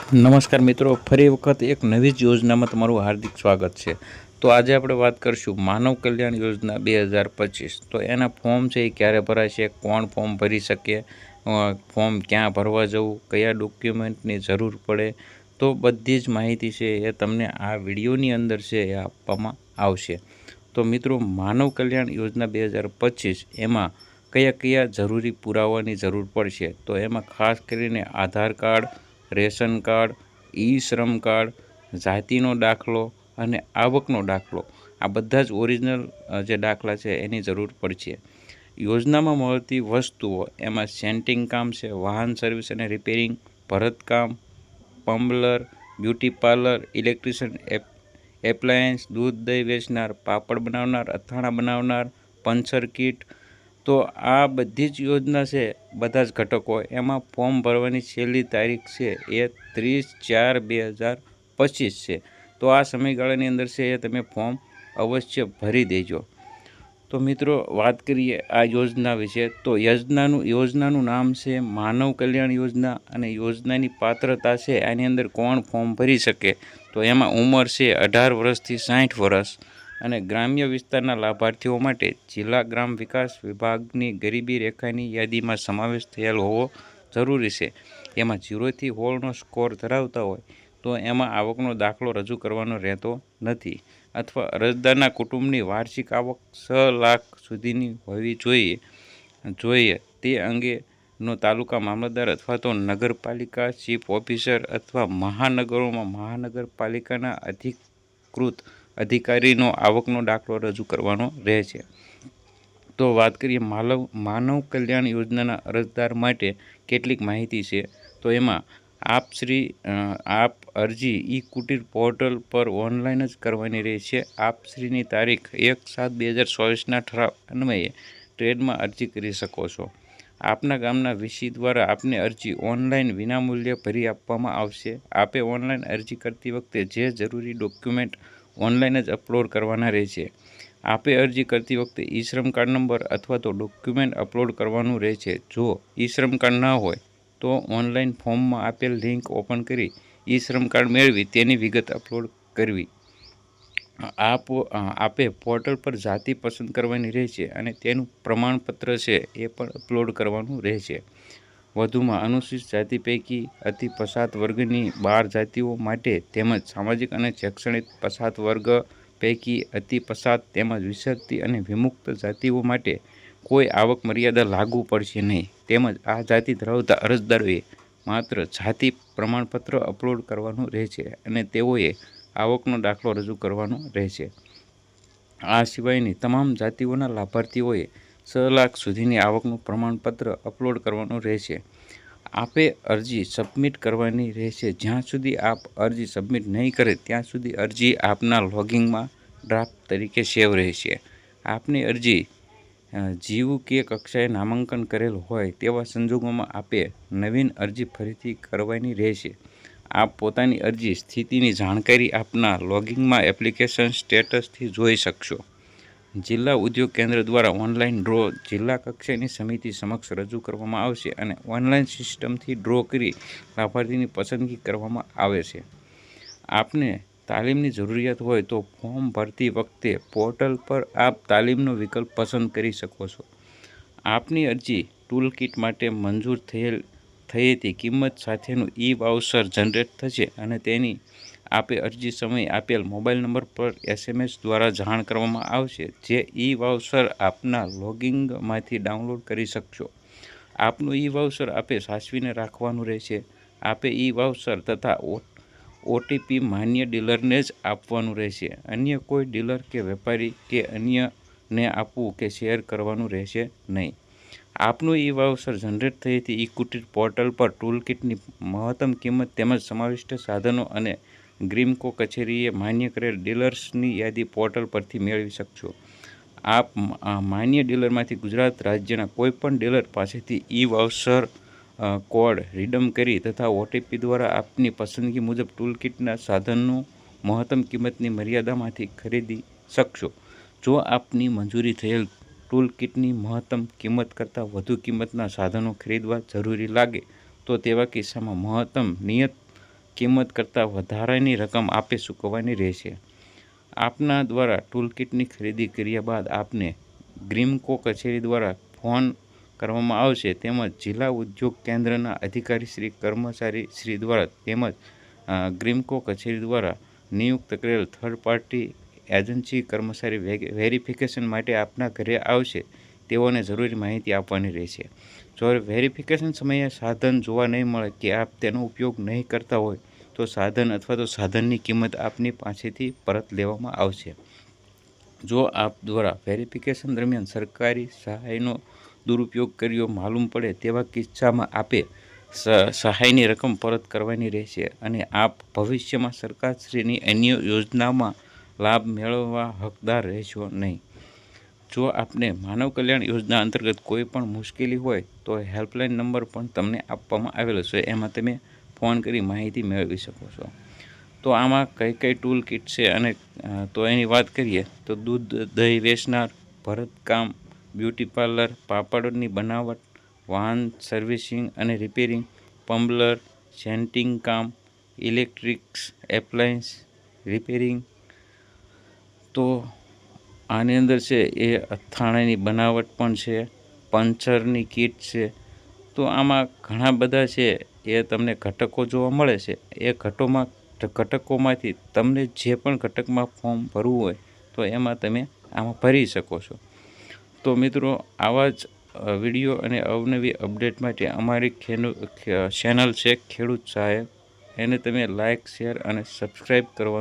નમસ્કાર મિત્રો, ફરી વખત એક નવી જ યોજનામાં તમારું હાર્દિક સ્વાગત છે। તો આજે આપણે વાત કરીશું માનવ કલ્યાણ યોજના 2025। તો એના ફોર્મ છે એ ક્યારે ભરાશે, કોણ ફોર્મ ભરી શકે, ફોર્મ ક્યાં ભરવા જવું, કયા ડોક્યુમેન્ટની જરૂર પડે, તો બધી જ માહિતી છે એ તમને આ વિડીયોની અંદર છે એ આપવામાં આવશે। તો મિત્રો, માનવ કલ્યાણ યોજના 2025 એમાં કયા કયા જરૂરી પુરાવાની જરૂર પડશે, તો એમાં ખાસ કરીને આધાર કાર્ડ, રેશન કાર્ડ, ઈ શ્રમ કાર્ડ, જાતિનો દાખલો અને આવકનો દાખલો, આ બધા જ ઓરિજિનલ જે દાખલા છે એની જરૂર પડશે। યોજનામાં મળતી વસ્તુઓ એમાં સેન્ટિંગ કામ છે, વાહન સર્વિસ અને રિપેરિંગ, ભરતકામ, plumber, beauty parlour, electrician, appliance, દૂધ દહીં વેચનાર, પાપડ બનાવનાર, અથાણા બનાવનાર, પંચર કીટ। તો આ બધી જ યોજના છે, બધા જ ઘટકો એમાં ફોર્મ ભરવાની છેલ્લી તારીખ છે એ 30/4/2025 છે। તો આ સમયગાળાની અંદર છે એ તમે ફોર્મ અવશ્ય ભરી દેજો। તો મિત્રો, વાત કરીએ આ યોજના વિશે, તો યોજનાનું નામ છે માનવ કલ્યાણ યોજના, અને યોજનાની પાત્રતા છે આની અંદર કોણ ફોર્મ ભરી શકે, તો એમાં ઉંમર છે 18 વર્ષથી 60 વર્ષ, અને ગ્રામ્ય વિસ્તારના લાભાર્થીઓ માટે જિલ્લા ગ્રામ વિકાસ વિભાગની ગરીબી રેખાની યાદીમાં સમાવેશ થયેલ હોવો જરૂરી છે। એમાં 0થી 16નો સ્કોર ધરાવતા હોય તો એમાં આવકનો દાખલો રજૂ કરવાનો રહેતો નથી, અથવા અરજદારના કુટુંબની વાર્ષિક આવક 6 લાખ સુધીની હોવી જોઈએ તે અંગેનો તાલુકા મામલતદાર અથવા તો નગરપાલિકા ચીફ ઓફિસર અથવા મહાનગરોમાં મહાનગરપાલિકાના અધિકૃત અધિકારીનો આવકનો દાખલો રજૂ કરવાનો રહેશે। તો વાત કરીએ માનવ કલ્યાણ યોજનાના અરજદાર માટે કેટલીક માહિતી છે, તો એમાં આપ અરજી ઈ કુટીર પોર્ટલ પર ઓનલાઈન જ કરવાની રહેશે। આપશ્રીની તારીખ 1/7/2024ના ઠરાવ અન્વયે ટ્રેડમાં અરજી કરી શકો છો। આપના ગામના વીસી દ્વારા આપને અરજી ઓનલાઈન વિનામૂલ્યે ભરી આપવામાં આવશે। આપે ઓનલાઈન અરજી કરતી વખતે જે જરૂરી ડોક્યુમેન્ટ ઓનલાઈન જ અપલોડ કરવાના રહેશે। આપે અરજી કરતી વખતે ઈ શ્રમ કાર્ડ નંબર અથવા તો ડોક્યુમેન્ટ અપલોડ કરવાનું રહેશે। જો ઈ શ્રમ કાર્ડ ના હોય તો ઓનલાઈન ફોર્મમાં આપેલ લિંક ઓપન કરી ઈ શ્રમ કાર્ડ મેળવી તેની વિગત અપલોડ કરવી। આપે પોર્ટલ પર જાતિ પસંદ કરવાની રહેશે અને તેનું પ્રમાણપત્ર છે એ પણ અપલોડ કરવાનું રહેશે। વધુમાં અનુસૂચિત જાતિ પૈકી અતિ પછાત વર્ગની 12 જાતિઓ માટે તેમજ સામાજિક અને શૈક્ષણિક પછાત વર્ગ પૈકી અતિ પછાત તેમજ વિસરાતી અને વિમુક્ત જાતિઓ માટે કોઈ આવક મર્યાદા લાગુ પડશે નહીં, તેમજ આ જાતિ ધરાવતા અરજદારોએ માત્ર જાતિ પ્રમાણપત્ર અપલોડ કરવાનું રહેશે અને તેઓએ આવકનો દાખલો રજૂ કરવાનો રહેશે। આ સિવાયની તમામ જાતિઓના લાભાર્થીઓએ 6 લાખ સુધીની આવકનું પ્રમાણપત્ર અપલોડ કરવાનું રહેશે। આપે અરજી સબમિટ કરવાની રહેશે। જ્યાં સુધી આપ અરજી સબમિટ નહીં કરે ત્યાં સુધી અરજી આપના લોગિંગમાં ડ્રાફ્ટ તરીકે સેવ રહેશે। આપની અરજી GUK કક્ષાએ નામાંકન કરેલ હોય તેવા સંજોગોમાં આપે નવીન અરજી ફરીથી કરવાની રહેશે। આપ પોતાની અરજી સ્થિતિની જાણકારી આપના લોગિંગમાં એપ્લિકેશન સ્ટેટસથી જોઈ શકશો। જિલ્લા ઉદ્યોગ કેન્દ્ર દ્વારા ઓનલાઈન ડ્રો જિલ્લા કક્ષાની સમિતિ સમક્ષ રજૂ કરવામાં આવશે અને ઓનલાઈન સિસ્ટમથી ડ્રો કરી લાભાર્થીની પસંદગી કરવામાં આવે છે। આપને તાલીમની જરૂરિયાત હોય તો ફોર્મ ભરતી વખતે પોર્ટલ પર આપ તાલીમનો વિકલ્પ પસંદ કરી શકો છો। આપની અરજી ટૂલ કિટ માટે મંજૂર થયેતી કિંમત સાથેનું ઈ વાઉચર જનરેટ થશે અને તેની આપે અરજી સમયે આપેલ મોબાઈલ નંબર પર SMS દ્વારા જાણ કરવામાં આવશે। જે ઈ વાઉચર આપના લોગિંગમાંથી ડાઉનલોડ કરી શકશો। આપનું ઈ વાઉચર આપે સાચવીને રાખવાનું રહેશે। આપે ઈ વાઉચર તથા OTP માન્ય ડીલરને જ આપવાનું રહેશે। અન્ય કોઈ ડીલર કે વેપારી કે અન્યને આપવું કે શેર કરવાનું રહેશે નહીં। આપનું ઈ વાઉચર જનરેટ થયેથી ઈ કુટીર પોર્ટલ પર ટૂલ કિટની મહત્તમ કિંમત તેમજ સમાવિષ્ટ સાધનો અને ગ્રીમકો કચેરીએ માન્ય કરેલ ડીલર્સની યાદી પોર્ટલ પરથી મેળવી શકશો। આપ માન્ય ડીલરમાંથી ગુજરાત રાજ્યના કોઈપણ ડીલર પાસેથી ઈ વાઉચર કોડ રીડમ કરી તથા OTP દ્વારા આપની પસંદગી મુજબ ટૂલ કિટના સાધનનું મહત્તમ કિંમતની મર્યાદામાંથી ખરીદી શકશો। જો આપની મંજૂરી થયેલ ટૂલ કિટની મહત્તમ કિંમત કરતાં વધુ કિંમતના સાધનો ખરીદવા જરૂરી લાગે તો તેવા કિસ્સામાં મહત્તમ નિયત કિંમત કરતાં વધારાની રકમ આપે ચૂકવવાની રહેશે. આપના દ્વારા ટૂલકિટની ખરીદી કર્યા બાદ આપને ગ્રીમકો કચેરી દ્વારા ફોન કરવામાં આવશે તેમજ જિલ્લા ઉદ્યોગ કેન્દ્રના અધિકારીશ્રી કર્મચારીશ્રી દ્વારા તેમજ ગ્રીમકો કચેરી દ્વારા નિયુક્ત કરેલ થર્ડ પાર્ટી એજન્સી કર્મચારી વેરિફિકેશન માટે આપના ઘરે આવશે. તેઓને જરૂરી માહિતી આપવાની રહેશે. જો વેરિફિકેશન સમયે સાધન જોવા નહીં મળે કે આપ તેનો ઉપયોગ નહીં કરતા હોય તો સાધન અથવા તો સાધનની કિંમત આપની પાસેથી પરત લેવામાં આવશે. જો આપ દ્વારા વેરિફિકેશન દરમિયાન સરકારી સહાયનો દુરુપયોગ કર્યો માલુમ પડે તેવા કિસ્સામાં આપે સહાયની રકમ પરત કરવાની રહેશે અને આપ ભવિષ્યમાં સરકારશ્રીની અન્ય યોજનામાં લાભ મેળવવા હકદાર રહેશો નહીં. જો આપને માનવ કલ્યાણ યોજના અંતર્ગત કોઈ પણ મુશ્કેલી હોય તો હેલ્પલાઇન નંબર પણ તમને આપવામાં આવેલો છે. એમાં તમે ફોન કરી માહિતી મેળવી શકો છો. તો આમાં કઈ કઈ ટૂલ કિટ છે અને તો એની વાત કરીએ તો દૂધ દહીં વેચનાર, ભરતકામ, બ્યુટી પાર્લર, પાપડની બનાવટ, વાહન સર્વિસિંગ અને રિપેરિંગ, પમ્બલર, સેન્ટિંગ કામ, ઇલેક્ટ્રિક્સ એપ્લાયન્સ રિપેરિંગ. તો આની અંદર છે એ અથાણાની બનાવટ પણ છે, પંચરની કીટ છે. તો આમાં ઘણા બધા છે એ તમને ઘટકો જોવા મળે છે. એ ઘટકોમાંથી તમને જે પણ ઘટકમાં ફોર્મ ભરવું હોય તો એમાં તમે આમાં ભરી શકો છો. તો મિત્રો આવા જ વિડીયો અને અવનવી અપડેટ માટે અમારી ચેનલ છે ખેડૂત સાહેબ, એને તમે લાઇક, શેર અને સબસ્ક્રાઈબ કરવાનું